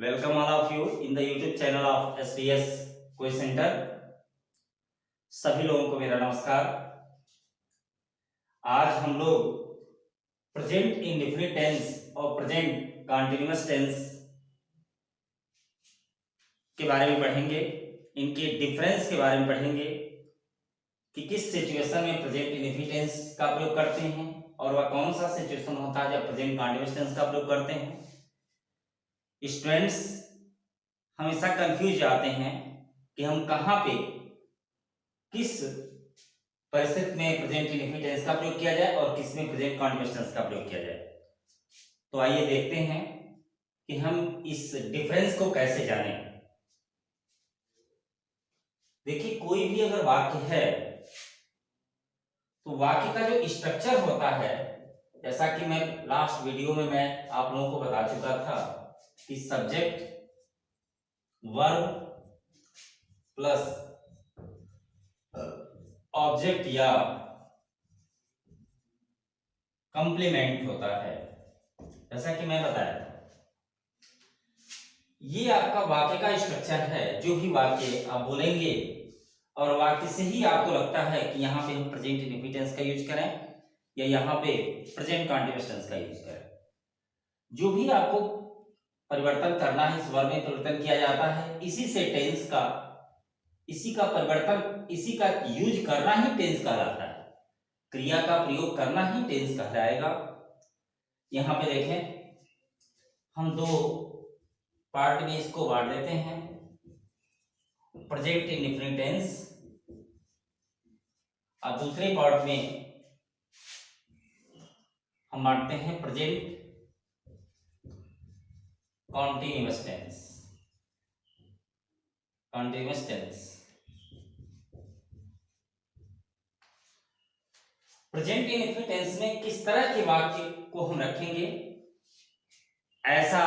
Welcome all of you in the YouTube channel of SDS Quiz Center। सभी लोगों को मेरा नमस्कार। आज हम लोग प्रेजेंट इंडेफिनिट टेंस और प्रेजेंट कंटीन्यूअस टेंस के बारे में पढ़ेंगे, इनके डिफरेंस के बारे में पढ़ेंगे कि किस सिचुएशन में प्रेजेंट इंडेफिनिट टेंस का प्रयोग करते हैं और वह कौन सा सिचुएशन होता है जब प्रेजेंट कंटीन्यूअस टेंस का प्रयोग करते हैं। स्टूडेंट्स हमेशा कंफ्यूज जाते हैं कि हम कहाँ पे किस परिस्थिति में प्रेजेंट इंडेफिनिट टेंस का प्रयोग किया जाए और किस में प्रेजेंट कंटीन्यूअस टेंस का प्रयोग किया जाए। तो आइए देखते हैं कि हम इस डिफरेंस को कैसे जानें। देखिए, कोई भी अगर वाक्य है तो वाक्य का जो स्ट्रक्चर होता है, जैसा कि मैं लास्ट वीडियो में मैं आप लोगों को बता चुका था कि सब्जेक्ट वर्ब प्लस ऑब्जेक्ट या कंप्लीमेंट होता है, जैसा कि मैं बताया था। ये आपका वाक्य का स्ट्रक्चर है। जो भी वाक्य आप बोलेंगे और वाक्य से ही आपको लगता है कि यहाँ पे हम प्रेजेंट इंडेफिनिट टेंस का यूज करें या यहाँ पे प्रेजेंट कंटीन्यूअस टेंस का यूज करें, जो भी आपको परिवर्तन करना है, इस वर्ब में परिवर्तन किया जाता है। इसी से टेंस का, इसी का परिवर्तन, इसी का यूज करना ही टेंस कहलाता है। क्रिया का प्रयोग करना ही टेंस कहलाएगा। यहाँ पे देखें, हम दो पार्ट में इसको बांट देते हैं, प्रेजेंट इंडेफिनिट टेंस और दूसरे पार्ट में हम बांटते हैं present continuous tense. Continuous tense, present indefinite tense में किस तरह के वाक्य को हम रखेंगे? ऐसा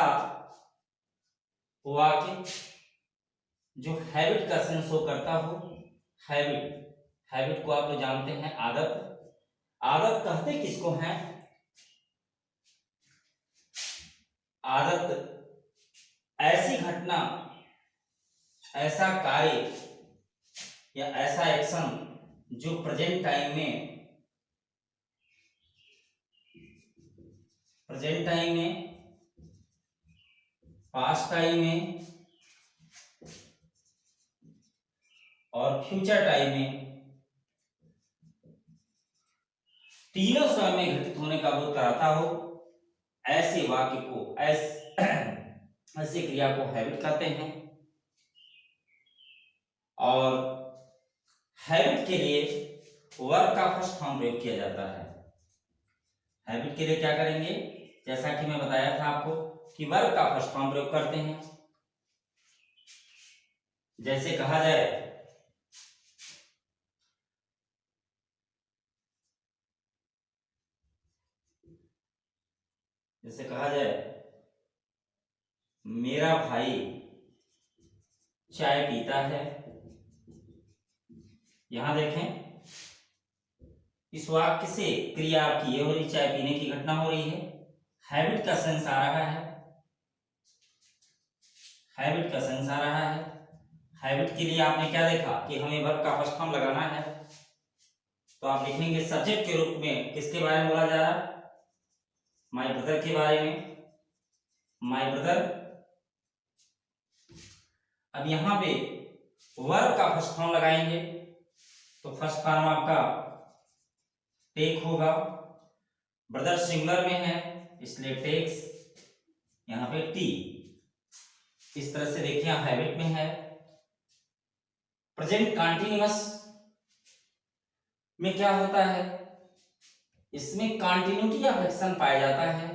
वाक्य जो हैबिट का सेंस शो करता हो। हैबिट को आप तो जानते हैं, आदत कहते किसको हैं? आदत ऐसी घटना, ऐसा कार्य या ऐसा एक्शन जो प्रेजेंट टाइम में पास्ट टाइम में और फ्यूचर टाइम में तीनों समय में घटित होने का बोध कराता हो, ऐसे वाक्य को, ऐसे क्रिया को हैबिट कहते हैं। और हैबिट के लिए वर्ब का फर्स्ट फॉर्म प्रयोग किया जाता है। हैबिट के लिए क्या करेंगे? जैसा कि मैं बताया था आपको कि वर्ब का फर्स्ट फॉर्म प्रयोग करते हैं। जैसे कहा जाए, मेरा भाई चाय पीता है। यहां देखें, इस वाक्य से क्रिया आपकी ये हो रही, चाय पीने की घटना हो रही है। हैबिट का सेंस आ रहा है, हैबिट का सेंस आ रहा है। हैबिट के लिए आपने क्या देखा कि हमें वर्ब का फर्स्ट फॉर्म लगाना है, तो आप लिखेंगे सब्जेक्ट के रूप में किसके बारे में बोला जा रहा है? माय ब्रदर के बारे में, माय ब्रदर। अब यहां पे वर्ब का फर्स्ट फॉर्म लगाएंगे तो फर्स्ट फॉर्म आपका टेक होगा। ब्रदर सिंगुलर में है इसलिए टेक्स, यहां पे टी। इस तरह से देखिए, हैबिट में है। प्रेजेंट कंटीन्यूअस में क्या होता है? इसमें कंटिन्यूटी ऑफ एक्शन पाया जाता है।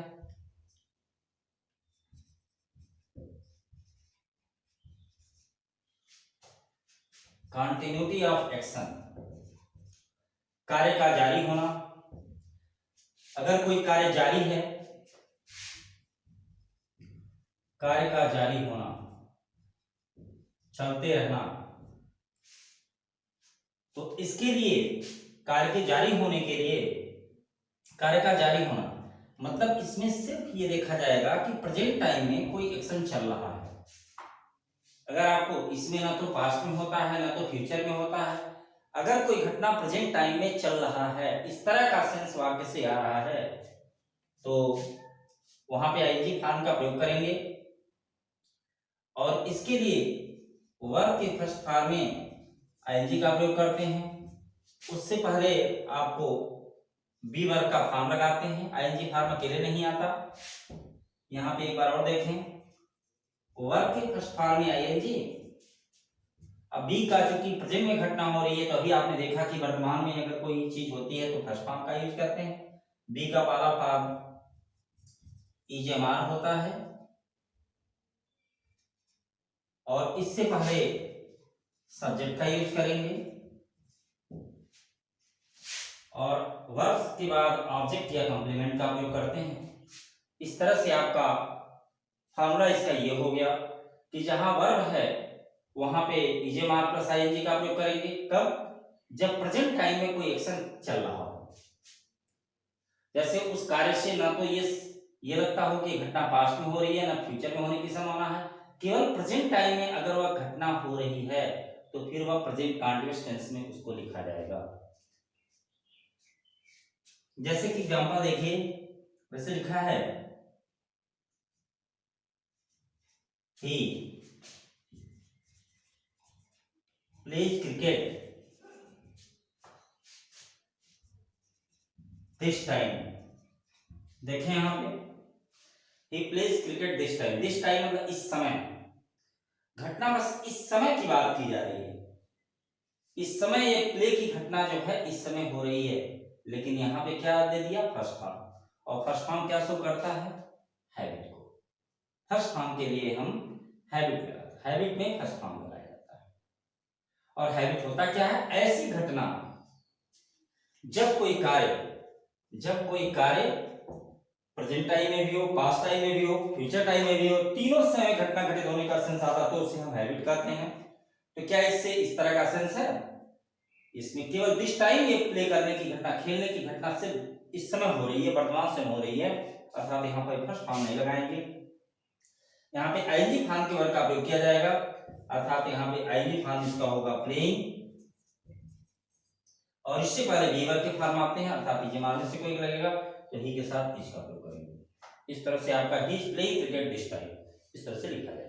कंटिन्यूटी ऑफ एक्शन, कार्य का जारी होना। अगर कोई कार्य जारी है, कार्य का जारी होना, चलते रहना, तो इसके लिए, कार्य के जारी होने के लिए, कार्य का जारी होना मतलब इसमें सिर्फ ये देखा जाएगा कि प्रेजेंट टाइम में कोई एक्शन चल रहा है। अगर आपको इसमें ना तो पास्ट में होता है ना तो फ्यूचर में होता है, अगर कोई घटना प्रेजेंट टाइम में चल रहा है, इस तरह का सेंस वाक्य से आ रहा है, तो वहां पे आईएनजी फॉर्म का प्रयोग करेंगे। और इसके लिए वर्ब के फर्स्ट फॉर्म में आईएनजी का प्रयोग करते हैं। उससे पहले आपको बी वर्ब का फॉर्म लगाते हैं, आईएनजी फॉर्म अकेले नहीं आता। यहाँ पे एक बार और देखें, वर्ब के फर्स्ट फॉर्म में आईएनजी। अब बी का चूंकि प्रेजेंट में घटना हो रही है, तो अभी आपने देखा कि वर्तमान में अगर कोई चीज होती है तो फर्स्ट फॉर्म का यूज करते हैं। बी का पहला फॉर्म इजमार होता है, और इससे पहले सब्जेक्ट का यूज करेंगे, और वर्ब्स के बाद ऑब्जेक्ट या कॉम्प्लीमेंट का प्रयोग करते हैं। इस तरह से आपका फॉर्मूला इसका ये हो गया कि जहां वर्ब है वहां पे इजमार प्लस आईएनजी का प्रयोग करेंगे। कब? जब प्रेजेंट टाइम में कोई एक्शन चल रहा हो। जैसे उस कार्य से ना तो ये लगता हो कि घटना पास्ट में हो रही है, ना फ्यूचर में होने की संभावना है। केवल प्रेजेंट टाइम में अगर वह घटना हो रही है तो फिर वह प्रेजेंट कंटीन्यूअस टेंस में उसको लिखा जाएगा। जैसे कि एग्जांपल देखिए, वैसे लिखा है he plays cricket this time. देखें यहां पे, he plays cricket this time. This time मतलब इस समय, घटना बस इस समय की बात की जा रही है। इस समय ये प्ले की घटना जो है इस समय हो रही है, लेकिन यहाँ पे क्या दे दिया? First form. और फर्स्ट फॉर्म क्या शो करता है? हैबिट को। फर्स्ट फॉर्म के लिए हम हैबिट लगाते हैं, हैबिट में फर्स्ट फॉर्म लगाया जाता है। और हैबिट होता क्या है? ऐसी घटना जब कोई कार्य प्रेजेंट टाइम में भी हो, पास्ट टाइम में भी हो, फ्यूचर टाइम में भी हो, तीनों समय घटना घटित होने का सेंस आता तो उसे हम हैबिट कहते हैं। तो क्या इससे इस तरह का सेंस है? इसमें केवल दिस टाइम ये प्ले करने की घटना, खेलने की घटना सिर्फ इस समय हो रही है, वर्तमान समय हो रही है, अर्थात यहाँ पर फर्स्ट फॉर्म नहीं लगाएंगे। यहाँ पे आईएनजी फॉर्म के वर्ग का प्रयोग किया जाएगा, अर्थात यहाँ पे आईएनजी फॉर्म इसका होगा प्लेइंग, और इससे पहले बी वर्ग के फॉर्म आते हैं, अर्थात इजमार में से कोई लगेगा तो ही के साथ इसका प्रयोग करेंगे। इस तरह से आपका he is playing cricket this time, इस तरह से लिखा जाएगा।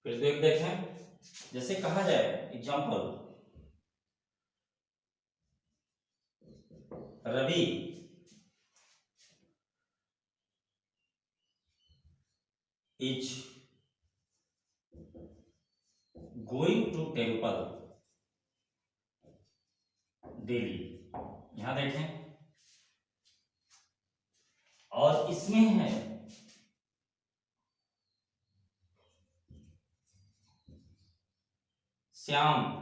फिर तो एक देखें, जैसे कहा जाए example, Ravi is going to temple daily. यहां देखें, और इसमें है श्याम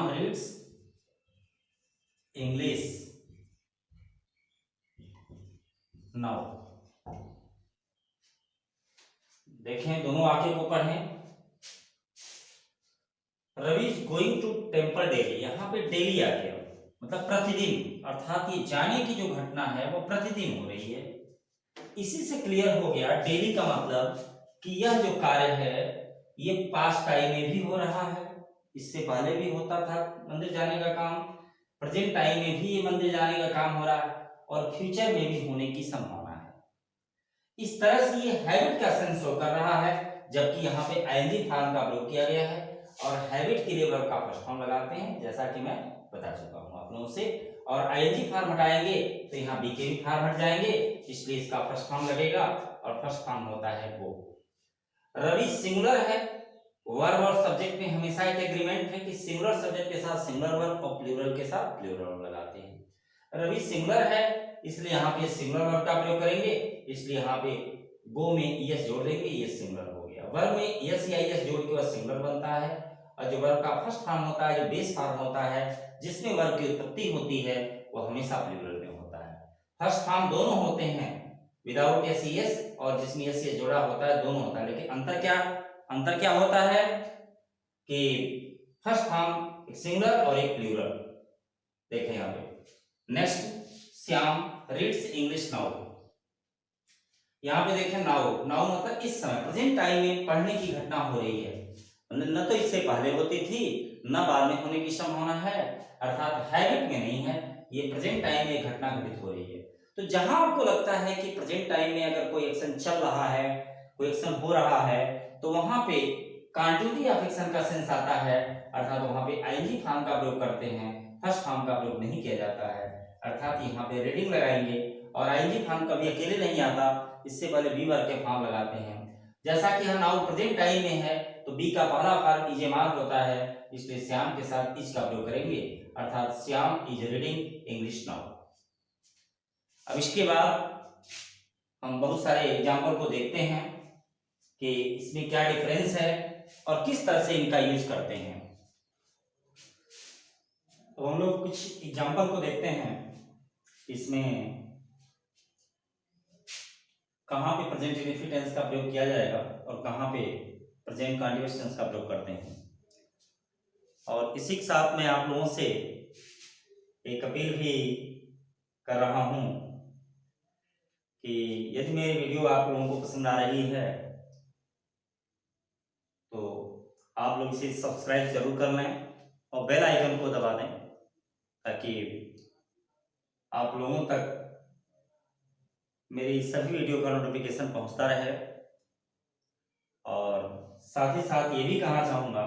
रीड्स इंग्लिश नाउ। देखें, दोनों वाक्य को पढ़ें। Ravi is going to temple daily, यहाँ पे डेली आ गया, मतलब प्रतिदिन, अर्थात ये जाने की जो घटना है वो प्रतिदिन हो रही है। इसी से क्लियर हो गया डेली का मतलब कि यह जो कार्य है ये पास्ट टाइम में भी हो रहा है, इससे पहले भी होता था मंदिर जाने का काम, प्रेजेंट टाइम में भी ये मंदिर जाने का काम हो रहा है, और फ्यूचर में भी होने की संभावना है। इस तरह से ये हैबिट का सेंस शो कर रहा है, जबकि यहाँ पे आईएनजी फॉर्म का प्रयोग किया गया है, और हैबिट के लिए वर्ब का फर्स्ट फॉर्म लगाते हैं, जैसा कि मैं बता चुका हूं आप लोगों से। और आईएनजी फॉर्म हटाएंगे तो यहाँ बी के भी फॉर्म हट जाएंगे, इसलिए इसका फर्स्ट फॉर्म लगेगा, और फर्स्ट फॉर्म होता है वो। रवि सिंगुलर है, वर्ब और सब्जेक्ट में हमेशा एक एग्रीमेंट है कि सिंगुलर सब्जेक्ट के साथ सिंगुलर वर्ब और प्लूरल के साथ प्लूरल वर्ब लगाते हैं। रवि सिंगुलर है इसलिए यहाँ पे सिंगुलर वर्ब का प्रयोग करेंगे, इसलिए यहाँ पे गो में ईएस जोड़ देंगे, ये सिंगुलर हो गया। वर्ब में एस या ईएस जोड़ के वह सिंगुलर बनता है, और जो वर्ब का फर्स्ट फॉर्म होता है, जो बेस फॉर्म होता है, जिसमें वर्ब की उत्पत्ति होती है, वो हमेशा प्लूरल में होता है। फर्स्ट फॉर्म दोनों होते हैं, विदाउट एस ईएस और जिसमें एस ईएस जोड़ा होता है, दोनों होता है। लेकिन अंतर क्या होता है कि फर्स्ट फॉर्म एक सिंगुलर और एक प्लूरल। देखें यहाँ पे next, Shyam reads English now. यहाँ पे देखें नाउ मतलब इस समय प्रेजेंट टाइम में पढ़ने की घटना हो रही है, न तो इससे पहले होती थी न बाद में होने की संभावना है, अर्थात हैबिट में नहीं है, ये प्रेजेंट टाइम में घटना घटित हो रही है। तो जहां आपको लगता है कि प्रेजेंट टाइम में अगर कोई एक्शन चल रहा है, कोई एक्शन हो रहा है, तो वहां पे कॉन्टिन्यूटी ऑफ एक्शन का सेंस आता है, अर्थात वहां पे आईएनजी फॉर्म का प्रयोग करते हैं, फर्स्ट फॉर्म का प्रयोग नहीं किया जाता है। अर्थात यहाँ पे रीडिंग लगाएंगे, और आईएनजी फॉर्म कभी अकेले नहीं आता, इससे पहले बी वर्ब के फॉर्म लगाते हैं। जैसा कि हम नाउ प्रेजेंट टाइम में है, तो बी का पहला फॉर्म इजेमार होता है, इसलिए श्याम के साथ इज का प्रयोग करेंगे, अर्थात Shyam is reading English now. अब इसके बाद हम बहुत सारे एग्जाम्पल को देखते हैं कि इसमें क्या डिफरेंस है और किस तरह से इनका यूज करते हैं। तो हम लोग कुछ एग्जाम्पल को देखते हैं, इसमें कहां पे प्रेजेंट इंडेफिनिट टेंस का प्रयोग किया जाएगा और कहां पे प्रेजेंट कंटीन्यूअस टेंस का प्रयोग करते हैं। और इसी के साथ मैं आप लोगों से एक अपील भी कर रहा हूं कि यदि मेरी वीडियो आप लोगों को पसंद आ रही है तो आप लोग इसे सब्सक्राइब जरूर कर लें और बेल आइकन को दबा दें, ताकि आप लोगों तक मेरी सभी वीडियो का नोटिफिकेशन पहुंचता रहे। और साथ ही साथ ये भी कहना चाहूँगा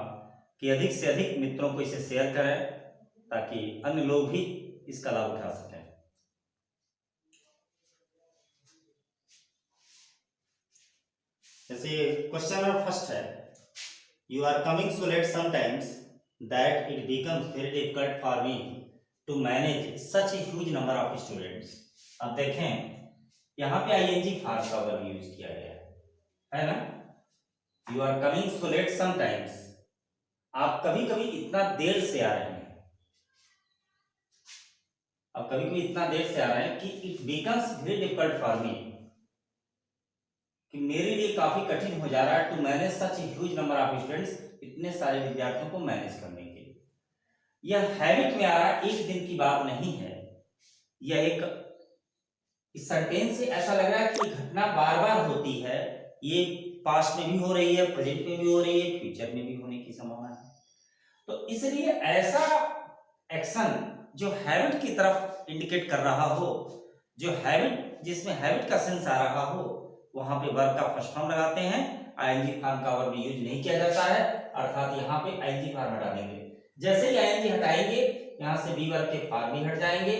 कि अधिक से अधिक मित्रों को इसे शेयर करें, ताकि अन्य लोग भी इसका लाभ उठा सकें। जैसे क्वेश्चन नंबर फर्स्ट है, you are coming so late sometimes that it becomes very difficult for me to manage such a huge number of students. अब देखें यहाँ पे आईएनजी फॉर्म का वर्ब यूज किया गया है ना। You are coming so late sometimes, आप कभी कभी इतना देर से आ रहे हैं, अब कभी कभी इतना देर से आ रहे हैं कि it becomes very difficult for me, कि मेरे लिए काफी कठिन हो जा रहा है to manage such huge number of students, इतने सारे विद्यार्थियों को मैनेज करने के लिए। यह हैबिट में आ रहा है, एक दिन की बात नहीं है, यह एक इस सेंटेंस से ऐसा लग रहा है कि घटना बार बार होती है, ये पास्ट में भी हो रही है, प्रेजेंट में भी हो रही है, फ्यूचर में भी होने की संभावना है। तो इसलिए ऐसा एक्शन जो हैबिट की तरफ इंडिकेट कर रहा हो, जो हैबिट जिसमें हैबिट का सेंस आ रहा हो, वहां पे वर्ब का फर्स्ट फॉर्म लगाते हैं, आईएनजी फॉर्म का वर्ब यूज नहीं किया जाता है, अर्थात यहाँ पे आईएनजी फॉर्म हटा देंगे। जैसे ही आईएनजी हटाएंगे, यहाँ से बी वर्ब के फॉर्म भी हट जाएंगे।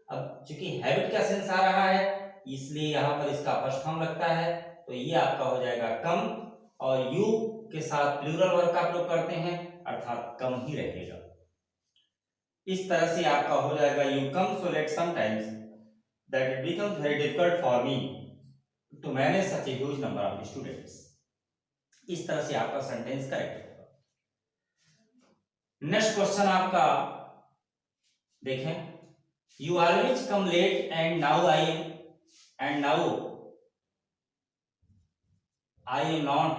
अब चूंकि हैबिट का सेंस आ रहा है, इसलिए यहाँ पर इसका फर्स्ट फॉर्म लगता है, तो ये आपका हो जाएगा कम, और यू के साथ प्लूरल वर्ब का प्रयोग करते हैं, अर्थात कम ही रहेगा। इस तरह से आपका हो जाएगा you come so late sometimes that it becomes very difficult for me to manage such a huge number of students. इस तरह से आपका सेंटेंस करेक्ट होगा। नेक्स्ट क्वेश्चन आपका देखें, you always come late and now I am not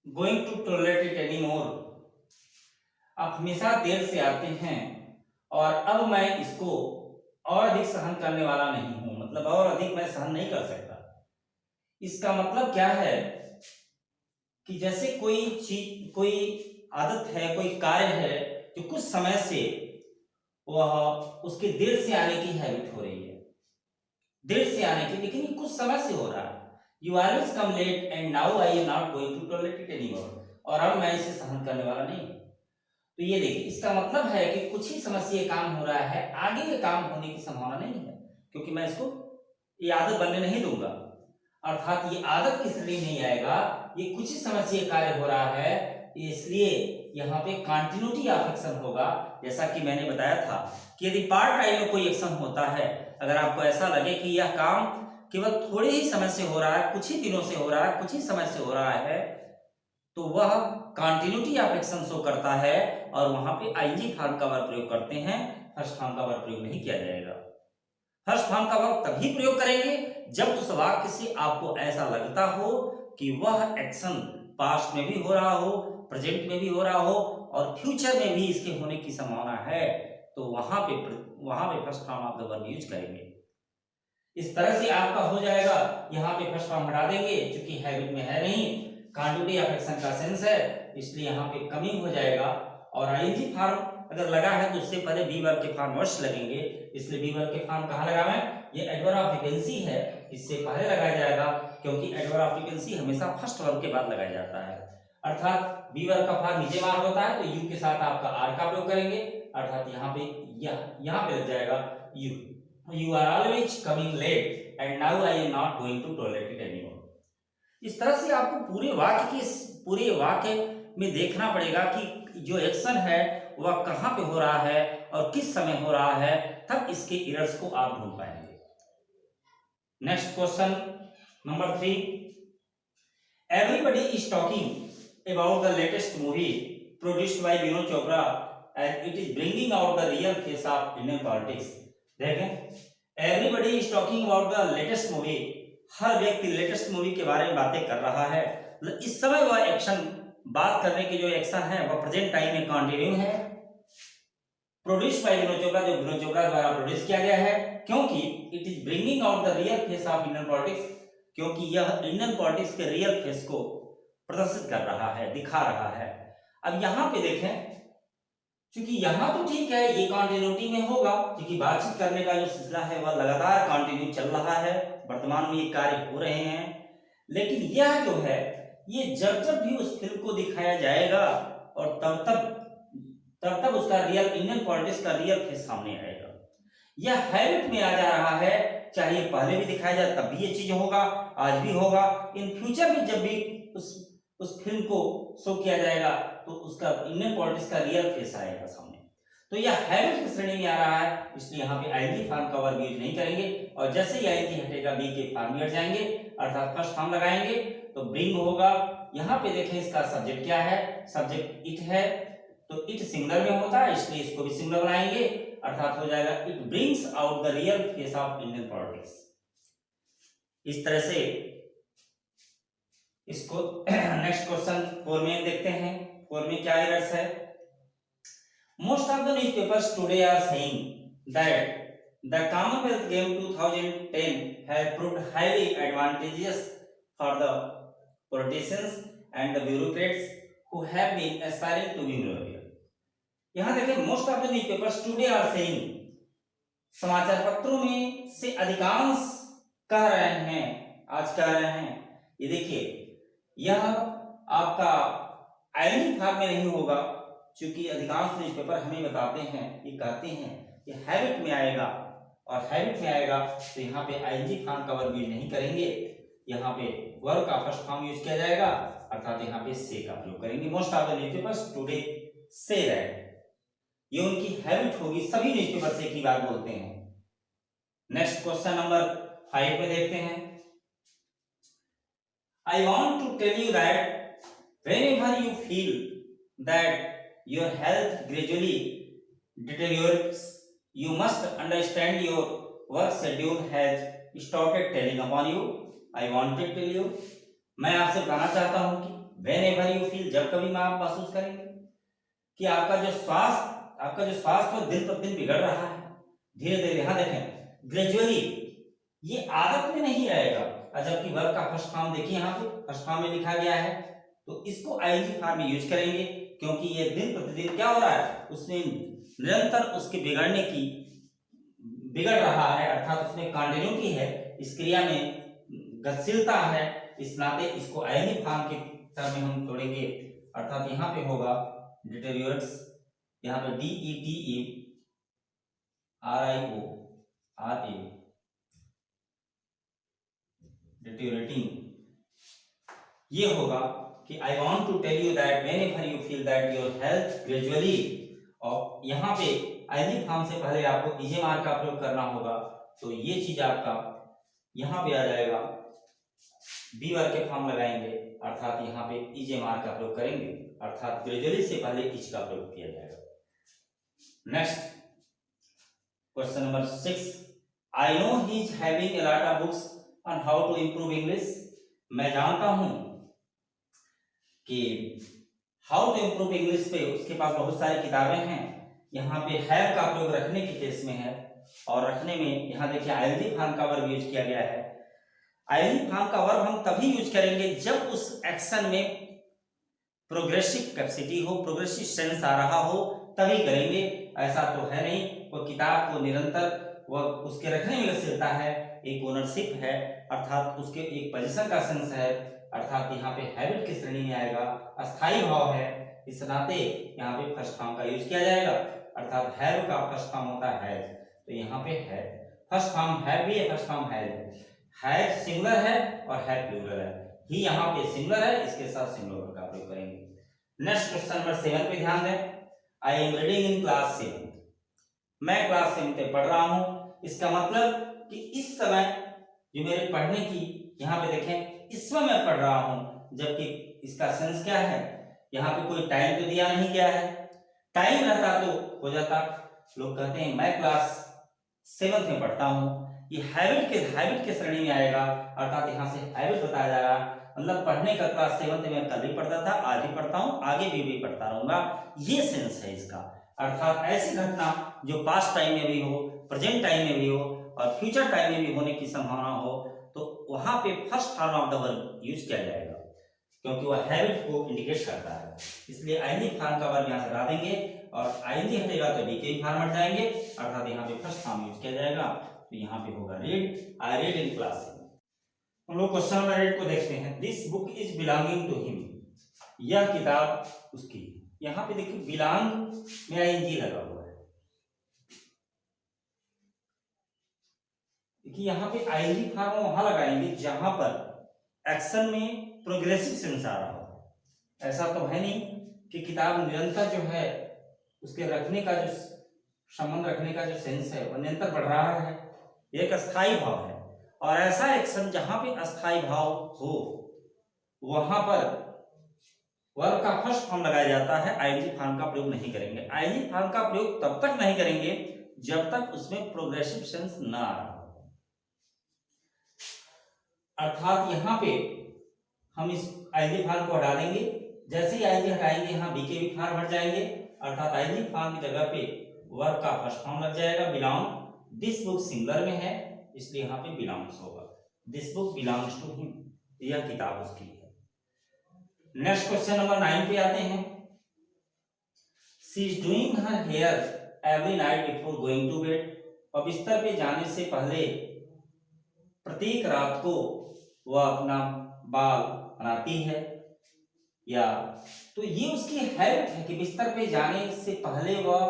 going to tolerate it anymore। आप हमेशा देर से आते हैं और अब मैं इसको और अधिक सहन करने वाला नहीं हूं, मतलब और अधिक मैं सहन नहीं कर सकता। इसका मतलब क्या है कि जैसे कोई चीज, कोई आदत है, कोई कार्य है जो कुछ समय से वह उसके देर से आने की हैबिट हो रही है, देर से आने की, लेकिन ये कुछ समय से हो रहा है। You always come late and now I am not going to tolerate it anymore, और अब मैं इसे सहन करने वाला नहीं। तो ये देखिए, इसका मतलब है कि कुछ ही समय से ये काम हो रहा है, आगे ये काम होने की संभावना नहीं है, क्योंकि मैं इसको ये आदत बनने नहीं दूंगा। अर्थात ये आदत की श्रेणी नहीं आएगा, ये कुछ ही समय से कार्य हो रहा है, इसलिए यहाँ पे कंटिन्यूटी ऑफ एक्शन होगा। जैसा कि मैंने बताया था कि यदि पार्ट टाइम में कोई एक्शन होता है, अगर आपको ऐसा लगे कि यह काम केवल थोड़े ही समय से हो रहा है, कुछ ही दिनों से हो रहा है, कुछ ही समय से हो रहा है, तो वह कंटिन्यूटी ऑफ एक्शन शो करता है और वहां पे आईएनजी फॉर्म का वर्ब प्रयोग करते हैं, फर्स्ट फॉर्म का वर्ब प्रयोग नहीं किया जाएगा। फर्स्ट फॉर्म का वर्ब तभी प्रयोग करेंगे जब उस वाक्य से आपको ऐसा लगता हो कि वह एक्शन पास्ट में भी हो रहा हो, प्रेजेंट में भी हो रहा हो और फ्यूचर में भी इसके होने की संभावना है, तो वहां पे first form of the verb use करेंगे। इस तरह से आपका हो जाएगा। यहाँ पे फर्स्ट फॉर्म हटा देंगे क्योंकि हैबिट में है नहीं, कंटिन्यूटी ऑफ एक्शन का सेंस है, इसलिए यहाँ पे कमी हो जाएगा। और आईएनजी फॉर्म अगर लगा है तो उससे पहले बी वर्ब के फॉर्म वर्ष लगेंगे, इसलिए बी वर्ब के फॉर्म कहाँ लगावे? ये एडवर्ब ऑफ फ्रीक्वेंसी है, इससे पहले लगाया जाएगा, क्योंकि एडवर्ब ऑफ फ्रीक्वेंसी हमेशा फर्स्ट वर्ब के बाद लगाया जाता है। अर्थात बी वर्ब का फॉर्म नीचे मार्क होता है तो यू के साथ आपका आर का प्रयोग करेंगे, अर्थात यहाँ पे लग जाएगा you. You are always coming late and now I am not going to tolerate it anymore. इस तरह से आपको पूरे वाक्य में देखना पड़ेगा कि जो एक्शन है वह कहाँ पे हो रहा है और किस समय हो रहा है, तब इसके एरर्स को आप ढूंढ पाएंगे। Next question number 3, everybody is talking about the latest movie produced by Vinod Chopra and it is bringing out the real face of Indian politics. देखें, everybody is talking about the latest movie, हर व्यक्ति latest movie के बारे में बातें कर रहा है। इस समय वह एक्शन, बात करने की जो एक्शन है वह प्रेजेंट टाइम में कंटिन्यू है। प्रोड्यूस बाय विनोद चोपड़ा, जो विनोद चोपड़ा द्वारा प्रोड्यूस किया गया है, क्योंकि it is bringing out the real face of Indian politics, क्योंकि यह इंडियन पॉलिटिक्स के रियल फेस को प्रदर्शित कर रहा है, दिखा रहा है। अब यहाँ पे देखें, क्योंकि यहाँ तो ठीक है ये कंटिन्यूटी में होगा, क्योंकि बातचीत करने का जो सिलसिला है वह लगातार कंटिन्यू चल रहा है, वर्तमान में ये कार्य हो रहे हैं। लेकिन यह जो है ये जब जब भी उस फिल्म को दिखाया जाएगा और तब उसका रियल इंडियन पॉलिटिक्स का रियल फेस सामने आएगा। यह हैबिट में आ जा रहा है, चाहे ये पहले भी दिखाया जाए तब भी ये चीज होगा, आज भी होगा, इन फ्यूचर में जब भी उस फिल्म को शो किया जाएगा तो उसका इंडियन पॉलिटिक्स का रियल फेस आएगा सामने। तो यह हैबिट की श्रेणी में आ रहा है, इसलिए यहाँ पे आईएनजी फॉर्म का वर्ब यूज नहीं करेंगे और जैसे ही आईएनजी हटेगा बी के फॉर्म में हट जाएंगे, अर्थात फर्स्ट फॉर्म लगाएंगे तो ब्रिंग होगा। यहाँ पे देखें इसका सब्जेक्ट क्या है, सब्जेक्ट इट है, तो इट सिंगुलर में होता है इसलिए इसको भी सिंगुलर बनाएंगे, अर्थात हो जाएगा it brings out the real face of Indian politics. इस तरह से इसको नेक्स्ट क्वेश्चन 4 में देखते हैं। 4 में क्या एरर्स है? Most of the newspapers today are saying that the Commonwealth game 2010 have proved highly advantages for the politicians and the bureaucrats who have been aspiring to be millionaire. यहां देखें, most of the newspapers today are saying, समाचार पत्रों में से अधिकांश कह रहे हैं, आज कह रहे हैं। ये देखिए, यह आपका आईएनजी फॉर्म में नहीं होगा, क्योंकि अधिकांश न्यूज़पेपर हमें बताते हैं, ये कहते हैं कि हैबिट में आएगा, और हैबिट में आएगा तो यहाँ पे आईएनजी फॉर्म का वर्ब यूज नहीं करेंगे, यहाँ पे वर्ब का फर्स्ट फॉर्म यूज किया जाएगा, अर्थात यहाँ पे से का प्रयोग करेंगे। Most of the newspapers today say that, ये उनकी हैबिट होगी, सभी न्यूज़पेपर से की बात बोलते हैं। नेक्स्ट क्वेश्चन नंबर 5 में देखते हैं। I want to tell you that whenever you feel that your health gradually deteriorates, you must understand your work schedule has started telling upon you. I want to tell you, मैं आपसे बताना चाहता हूं कि whenever you feel, जब कभी आप महसूस करेंगे कि आपका जो स्वास्थ्य दिन प्रतिदिन बिगड़ रहा है, धीरे धीरे, यहां देखें ग्रेजुअली, ये आदत में नहीं आएगा, जबकि वर्ब का फर्स्ट फॉर्म देखिए, यहाँ पे फर्स्ट फॉर्म में लिखा गया है, तो इसको आईएनजी फॉर्म में यूज करेंगे, क्योंकि ये दिन प्रतिदिन क्या हो रहा है, उसमें निरंतर उसके बिगड़ रहा है, अर्थात उसमें कंटिन्यूटी है, इस क्रिया में गतिशीलता है, इस नाते इसको आईएनजी फॉर्म के टर्म में हम तोड़ेंगे, अर्थात यहाँ पे होगा डिटेरियोरेट्स, यहाँ पे DETERIORA, डिटेरियोरेटिंग, ये होगा कि I want to tell you that whenever you feel that your health gradually, और यहाँ पे आईजी फॉर्म से पहले आपको इजे मार्क का प्रयोग करना होगा, तो ये चीज आपका यहाँ पे आ जाएगा, बी वर्ग के फॉर्म लगाएंगे अर्थात यहाँ पे इजे मार्क का प्रयोग करेंगे, अर्थात ग्रेजुअली से पहले इज का प्रयोग किया जाएगा। Next question number 6, I know he is having a lot of books on how to improve English. मैं जानता हूं कि हाउ टू इंप्रूव इंग्लिश पे उसके पास बहुत सारी किताबें हैं। यहाँ पे हैव का प्रयोग रखने के केस में है, और रखने में यहाँ देखिए आईएनजी फॉर्म का वर्ब यूज किया गया है। आईएनजी फॉर्म का वर्ब हम तभी यूज करेंगे जब उस एक्शन में प्रोग्रेसिव कैपेसिटी हो, प्रोग्रेसिव सेंस आ रहा हो, तभी करेंगे। ऐसा तो है नहीं वो किताब को निरंतर वह उसके रखने में लगता है, एक ओनरशिप है अर्थात उसके एक पोजीशन का सेंस है, अर्थात यहाँ पे हैबिट की श्रेणी में आएगा, अस्थाई भाव है, इस नाते यहाँ पे फर्स्ट फॉर्म का यूज किया जाएगा, अर्थात हैव का फर्स्ट फॉर्म होता है हैज, तो यहाँ पे है फर्स्ट फॉर्म हैव भी है, फर्स्ट फॉर्म हैज सिंगुलर है और हैव प्लूरल है, ही यहाँ पे सिंगुलर है, इसके साथ सिंगुलर का प्रयोग करेंगे। नेक्स्ट क्वेश्चन नंबर 7 पे ध्यान दें, I am reading in class 7, मैं क्लास 7 में पढ़ रहा हूं। इसका मतलब कि इस समय जो मेरे पढ़ने की यहाँ पे देखें, इस समय मैं पढ़ रहा हूं, जबकि इसका सेंस क्या है, यहाँ पे कोई टाइम तो दिया नहीं गया है, टाइम रहता तो हो जाता। लोग कहते हैं मैं क्लास 7 में पढ़ता हूं, ये हैबिट के श्रेणी में आएगा, अर्थात यहाँ से हैबिट बताया जा रहा है, मतलब पढ़ने का क्लास 7 में कल भी पढ़ता था, आज भी पढ़ता हूं, आगे भी पढ़ता रहूंगा, ये सेंस है इसका। अर्थात ऐसी घटना जो पास्ट टाइम में भी हो, प्रेजेंट टाइम में भी हो और फ्यूचर टाइम में भी होने की संभावना हो, तो वहां पे first form of the verb use किया जाएगा, क्योंकि वह हैबिट को इंडिकेट करता है। इसलिए आईएनजी फॉर्म का वर्ब यहाँ से हटा देंगे और आईएनजी हटेगा तो बीके फॉर्म हट जाएंगे, अर्थात यहाँ पे फर्स्ट फॉर्म यूज किया जाएगा, तो यहाँ पे होगा read, I read in class. हम लोग क्वेश्चन नंबर 8 को देखते हैं, this book is belonging to him, यह किताब उसकी। यहाँ पे देखिए बिलोंग में आईएनजी लगा हुआ है, देखिए यहाँ पे आईएनजी फॉर्म वहां लगाएंगे जहां पर एक्शन में प्रोग्रेसिव सेंस आ रहा हो। ऐसा तो है नहीं कि किताब निरंतर जो है उसके रखने का जो संबंध रखने का जो सेंस है वो निरंतर बढ़ रहा है, एक अस्थाई भाव है, और ऐसा एक्शन जहां पे अस्थाई भाव हो वहां पर वर्ब का फर्स्ट फॉर्म लगाया जाता है, आईएनजी फॉर्म का प्रयोग नहीं करेंगे। आईएनजी फॉर्म का प्रयोग तब तक नहीं करेंगे जब तक उसमें प्रोग्रेसिव सेंस ना आ रहा हो, अर्थात यहाँ पे हम इस आईएनजी फॉर्म को हटा देंगे, जैसे ही आईएनजी हटाएंगे यहाँ बीके भी फॉर्म हट जाएंगे, अर्थात आईएनजी फॉर्म की जगह पे वर्ब का फर्स्ट फॉर्म लग जाएगा, बिलोंग। दिस बुक सिंगुलर में है इसलिए यहाँ पे बिलोंग्स होगा, this book belongs to him, यह किताब उसकी है। नेक्स्ट क्वेश्चन नंबर 9 पे आते हैं, she is doing her hair every night before going to bed, और बिस्तर पे जाने से पहले प्रत्येक रात को वह अपना बाल बनाती है, या तो ये उसकी हैबिट है कि बिस्तर पे जाने से पहले वह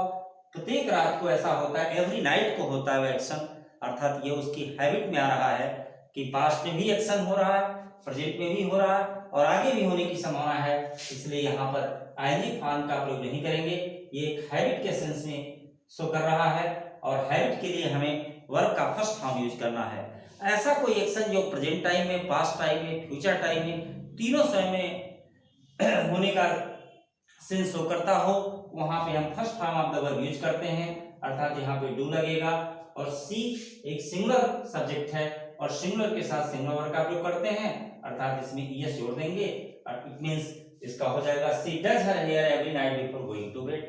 प्रत्येक रात को ऐसा होता है, एवरी नाइट को होता है वह एक्शन, अर्थात ये उसकी हैबिट में आ रहा है कि पास्ट में भी एक्शन हो रहा है, प्रेजेंट में भी हो रहा है और आगे भी होने की संभावना है, इसलिए यहाँ पर आईएनजी फॉर्म का प्रयोग नहीं करेंगे, ये एक हैबिट के सेंस में शो कर रहा है, और हैबिट के लिए हमें वर्ब का फर्स्ट फॉर्म यूज करना है। ऐसा कोई एक्शन जो प्रेजेंट टाइम में, पास्ट टाइम में, फ्यूचर टाइम में, तीनों समय में होने का सेंस शो करता हो, वहां पे हम first form of the verb use करते हैं, अर्थात यहाँ पे डू लगेगा, और सी एक सिंगुलर सब्जेक्ट है और सिंगुलर के साथ सिंगुलर वर्ब का प्रयोग करते हैं, अर्थात इसमें ईएस जोड़ देंगे, इट मींस इसका हो जाएगा she does her hair every night before going to bed.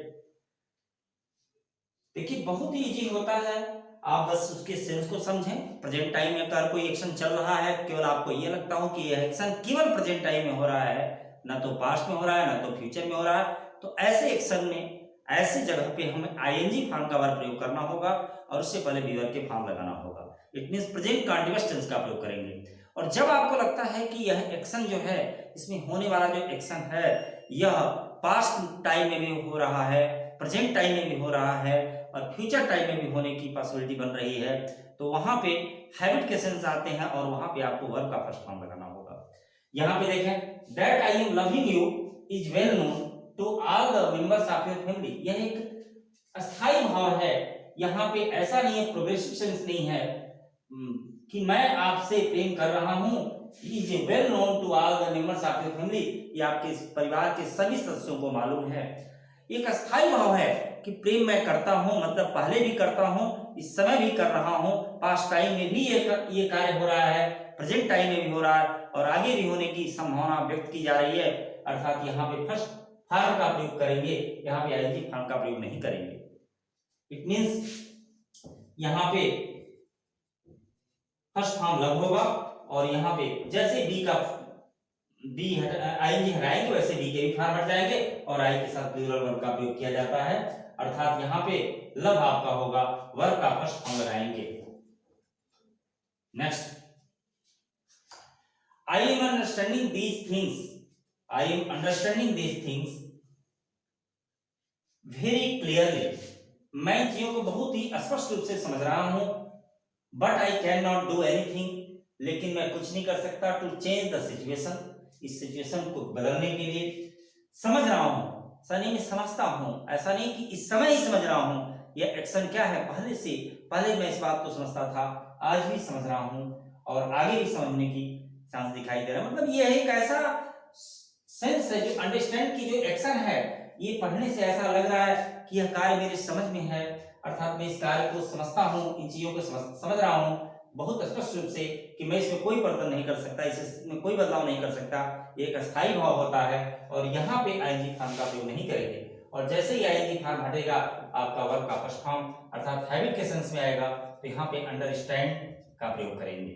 देखिए बहुत ही इजी होता है, आप बस उसके सेंस को समझें। प्रेजेंट टाइम में अगर कोई एक्शन चल रहा है, केवल आपको ये लगता हो कि यह एक्शन केवल प्रेजेंट टाइम में हो रहा है, ना तो पास्ट में हो रहा है ना तो फ्यूचर में हो रहा है, तो ऐसे एक्शन में ऐसी जगह पे हमें आईएनजी फॉर्म का वर्ब प्रयोग करना होगा और उससे पहले बी वर्ब के फॉर्म लगाना होगा, it means present continuous tense का प्रयोग करेंगे। और जब आपको लगता है कि यह एक्शन जो है, इसमें होने वाला जो एक्शन है यह पास्ट टाइम में भी हो रहा है, प्रेजेंट टाइम में भी हो रहा है और फ्यूचर टाइम में भी होने की पॉसिबिलिटी बन रही है, तो वहां पे हैबिट के सेंस आते हैं और वहां पे आपको वर्ब का फर्स्ट फॉर्म लगाना होगा। यहाँ पे देखें that I am loving you is well known to all the members of your family, यह एक अस्थाई भाव है। यहाँ पे ऐसा नहीं है, प्रोग्रेसिव सेंस नहीं है कि मैं आपसे प्रेम कर रहा हूँ। Is well known to all the members of your family, ये आपके परिवार के सभी सदस्यों को मालूम है। एक अस्थाई भाव है कि प्रेम मैं करता हूँ, मतलब पहले भी करता हूँ, इस समय भी कर रहा हूँ, पास्ट टाइम में भी ये कार्य हो रहा है, प्रेजेंट टाइम में भी हो रहा है और आगे भी होने की संभावना व्यक्त की जा रही है। अर्थात यहाँ पे फर्स्ट फॉर्म का प्रयोग करेंगे, यहाँ पे आईएनजी फॉर्म का प्रयोग नहीं करेंगे। इट मींस यहाँ पे फर्स्ट फॉर्म लव होगा और यहाँ पे जैसे बी का बी आईएनजी हटाएंगे वैसे बी के भी फॉर्म हट जाएंगे और आई के साथ प्लूरल वर्ब का प्रयोग किया जाता है। अर्थात यहाँ पे लव आपका होगा, वर्ब का फर्स्ट फॉर्म लगाएंगे। Next, I am understanding these things, I am understanding these things very clearly, मैं चीजों को बहुत ही स्पष्ट रूप से समझ रहा हूं। But I can not do anything, लेकिन मैं कुछ नहीं कर सकता टू चेंज द सिचुएशन, इस सिचुएशन को बदलने के लिए। समझ रहा हूं, ऐसा नहीं मैं समझता हूं, ऐसा नहीं कि इस समय ही समझ रहा हूं। यह एक्शन क्या है, पहले मैं इस बात को समझता था, आज भी समझ रहा हूं और आगे भी समझने की चांस दिखाई दे रहा है। मतलब यह एक ऐसा सेंस है जो अंडरस्टैंड की जो एक्शन है, ये पढ़ने से ऐसा लग रहा है कि यह कार्य मेरे समझ में है। अर्थात मैं इस कार्य को समझता हूं, इन चीजों को समझ रहा हूं बहुत स्पष्ट रूप से कि मैं इसमें कोई परिवर्तन नहीं कर सकता, इसमें कोई बदलाव नहीं कर सकता। एक अस्थायी भाव होता है और यहाँ पे आईएनजी फॉर्म का प्रयोग नहीं करेंगे। और जैसे ही आईएनजी फॉर्म हटेगा आपका वर्ब का फर्स्ट फॉर्म अर्थात हैबिट के सेंस में आएगा, तो यहाँ पे अंडरस्टैंड का प्रयोग करेंगे।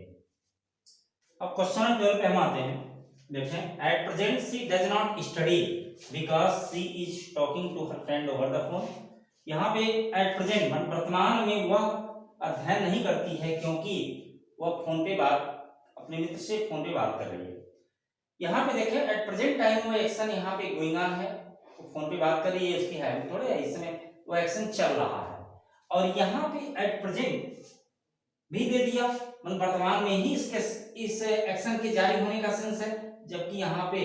अब क्वेश्चन 12 पे हम आते हैं। देखें, at present she does not study because she is talking to her friend over the phone. यहाँ पे एट प्रेजेंट वर्तमान में वह अध्ययन नहीं करती है क्योंकि वह फोन पे अपने मित्र से फोन पे बात कर रही है। यहाँ पे देखें एट प्रेजेंट टाइम वो एक्शन यहाँ पे गोइंग ऑन है, वो फोन पे बात कर रही है, उसकी हैबिट थोड़े है, इस समय वो एक्शन चल रहा है। और यहाँ पे एट प्रेजेंट भी दे दिया, मतलब वर्तमान में ही इस एक्शन के जारी होने का सेंस है, जबकि यहाँ पे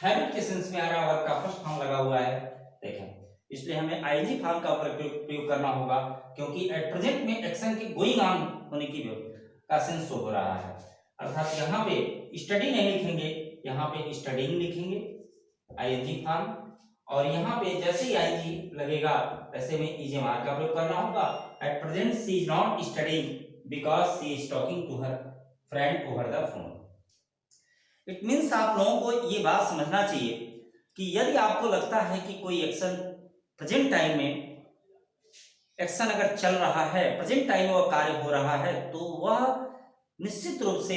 हैबिट के सेंस में आ रहा वर्ब का फर्स्ट फॉर्म लगा हुआ है। देखें, इसलिए हमें आईएनजी फॉर्म का प्रयोग करना होगा क्योंकि एट प्रेजेंट में एक्शन के गोइंग ऑन होने की का सेंस हो रहा है। अर्थात यहाँ पे स्टडी नहीं लिखेंगे, यहाँ पे स्टडीइंग लिखेंगे आईएनजी फॉर्म। और यहाँ पे जैसे ही आईएनजी लगेगा वैसे में ईजेआर का प्रयोग करना होगा। At present she is not studying because she is talking to her friend over the phone. It means आप लोगों को ये बात समझना चाहिए कि यदि आपको लगता है कि कोई एक्शन प्रेजेंट टाइम में एक्शन अगर चल रहा है, प्रेजेंट टाइम में वह कार्य हो रहा है, तो वह निश्चित रूप से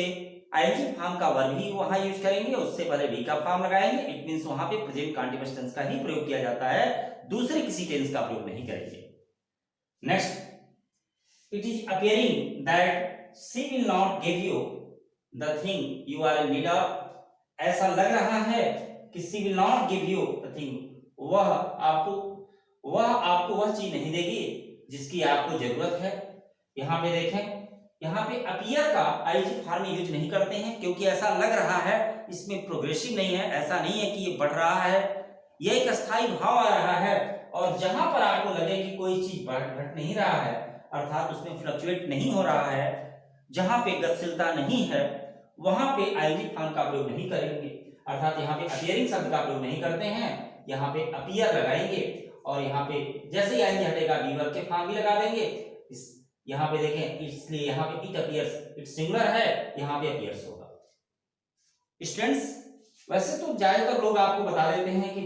आईएनजी फॉर्म का वर्ब ही वहां यूज करेंगे, उससे पहले भी का फॉर्म लगाएंगे। इट मींस वहां पे प्रेजेंट कंटीन्यूअस टेंस का ही प्रयोग किया जाता है, दूसरे किसी टेंस का प्रयोग नहीं करेंगे। Next, it is appearing that she will not give you the thing you are in need of. ऐसा लग रहा है कि she will not give you the thing, वह आपको वह चीज नहीं देगी जिसकी आपको जरूरत है। यहाँ पे देखें, यहाँ पे अपीयर का आईएनजी फॉर्म यूज नहीं करते हैं क्योंकि ऐसा लग रहा है, इसमें प्रोग्रेसिव नहीं है, ऐसा नहीं है कि ये बढ़ रहा है, ये एक अस्थायी भाव आ रहा है। और जहां पर आपको लगे कि कोई चीज घट नहीं रहा है, अर्थात उसमें फ्लक्चुएट नहीं हो रहा है, जहां पे गतिशीलता नहीं है, वहां पे आईएनजी फॉर्म का प्रयोग नहीं करेंगे। अर्थात यहाँ पे अपीयरिंग शब्द का प्रयोग नहीं करते हैं, यहाँ पे अपीयर लगाएंगे और यहाँ पे जैसे ही आईएनजी हटेगा बी वर्ब के फॉर्म भी लगा देंगे। यहाँ पे देखें, इसलिए यहाँ पे इट अपीयर्स, इट सिंगुलर है, यहाँ पे अपीयर्स होगा। स्टूडेंट्स, वैसे तो ज्यादातर लोग आपको बता देते हैं कि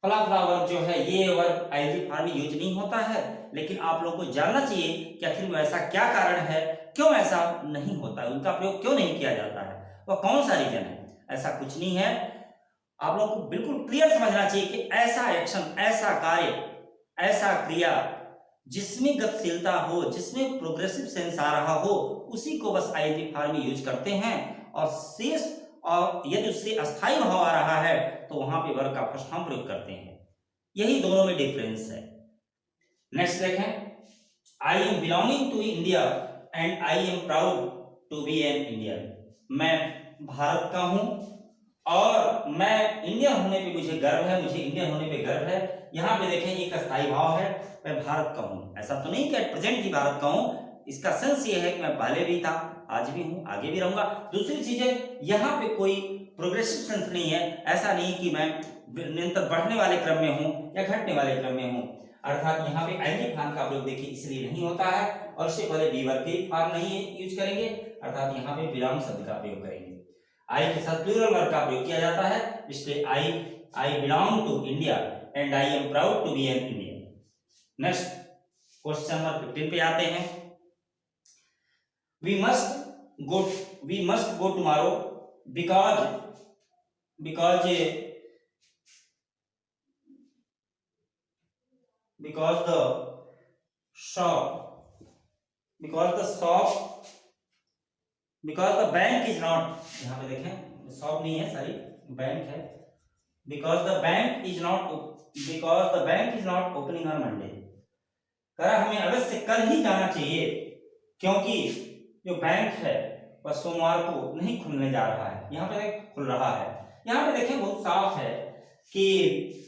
फला वर्ब जो है ये वर्ब आईएनजी फॉर्म में यूज नहीं होता है, लेकिन आप लोगों को जानना चाहिए कि आखिर में ऐसा क्या कारण है, क्यों ऐसा नहीं होता है, उनका प्रयोग क्यों नहीं किया जाता है, वह कौन सा रीजन है। ऐसा कुछ नहीं है, आप लोगों को बिल्कुल क्लियर समझना चाहिए कि ऐसा एक्शन, ऐसा कार्य, ऐसा क्रिया जिसमें गतिशीलता हो, जिसमें प्रोग्रेसिव सेंस आ रहा हो, उसी को बस आईएनजी फॉर्म में यूज करते हैं। और यदि उससे अस्थायी भाव आ रहा है तो वहां पे वर्ब का फर्स्ट फॉर्म प्रयोग करते हैं। यही दोनों में डिफरेंस है। नेक्स्ट देखें, I am belonging to India and I am proud to be an Indian. मैं भारत का हूं और मैं इंडियन होने पे मुझे गर्व है, मुझे इंडियन होने पे गर्व है। यहाँ पे देखें एक अस्थायी भाव है, मैं भारत का हूँ। ऐसा तो नहीं कि प्रेजेंट ही भारत का हूँ, इसका सेंस ये है कि मैं पहले भी था, आज भी हूँ, आगे भी रहूंगा। दूसरी चीज है, यहाँ पे कोई प्रोग्रेसिव सेंस नहीं है, ऐसा नहीं कि मैं निरंतर बढ़ने वाले क्रम में हूँ या घटने वाले क्रम में हूँ। अर्थात यहाँ पे आईएनजी फॉर्म का प्रयोग देखिए इसलिए नहीं होता है, और इससे पहले बी वर्ब के फॉर्म नहीं यूज करेंगे, अर्थात यहाँ पे बिलोंग शब्द का प्रयोग करेंगे। आई के साथ प्लूरल वर्ब का प्रयोग किया जाता है, इसलिए I belong to India and I am proud to be an Indian. Next question number 15 पे आते हैं। We must go tomorrow because the bank is not, यहाँ पे देखें शॉप नहीं है, सॉरी बैंक है। Because the bank is not opening on Monday, कह हमें अवश्य कल ही जाना चाहिए, क्योंकि जो बैंक है वह सोमवार को नहीं खुलने जा रहा है। यहाँ पे खुल रहा है, यहाँ पे देखें बहुत साफ है कि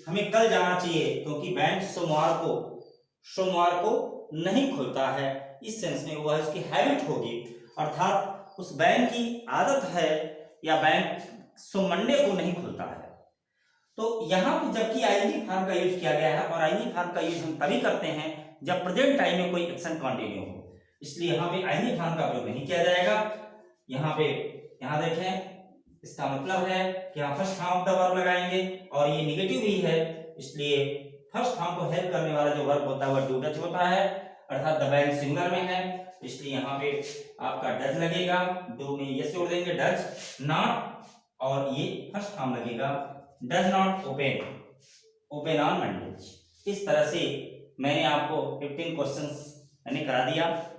हमें कल जाना चाहिए, क्योंकि बैंक सोमवार को नहीं खुलता है। इस सेंस में वह इसकी हैबिट होगी, अर्थात उस बैंक की आदत है, या बैंक मंडे को नहीं खुलता है। तो यहाँ पे जबकि आईएनजी फॉर्म का यूज किया गया है, और आईएनजी फॉर्म का यूज हम तभी करते हैं जब प्रेजेंट टाइम में कोई एक्शन कंटिन्यू हो, इसलिए यहाँ पे आईएनजी फॉर्म का प्रयोग नहीं किया जाएगा। यहाँ देखें, इसका मतलब है कि यहाँ first form of the verb लगाएंगे, और ये नेगेटिव भी है, इसलिए फर्स्ट फॉर्म को हेल्प करने वाला जो वर्ब होता है वह डू डच होता है, अर्थात द बैंक सिंगुलर में है, इसलिए यहाँ पे आपका डज लगेगा, डू में ये जोड़ देंगे डज नॉट, और ये फर्स्ट फॉर्म लगेगा does not open on Monday. इस तरह से मैंने आपको 15 क्वेश्चंस मैंने करा दिया।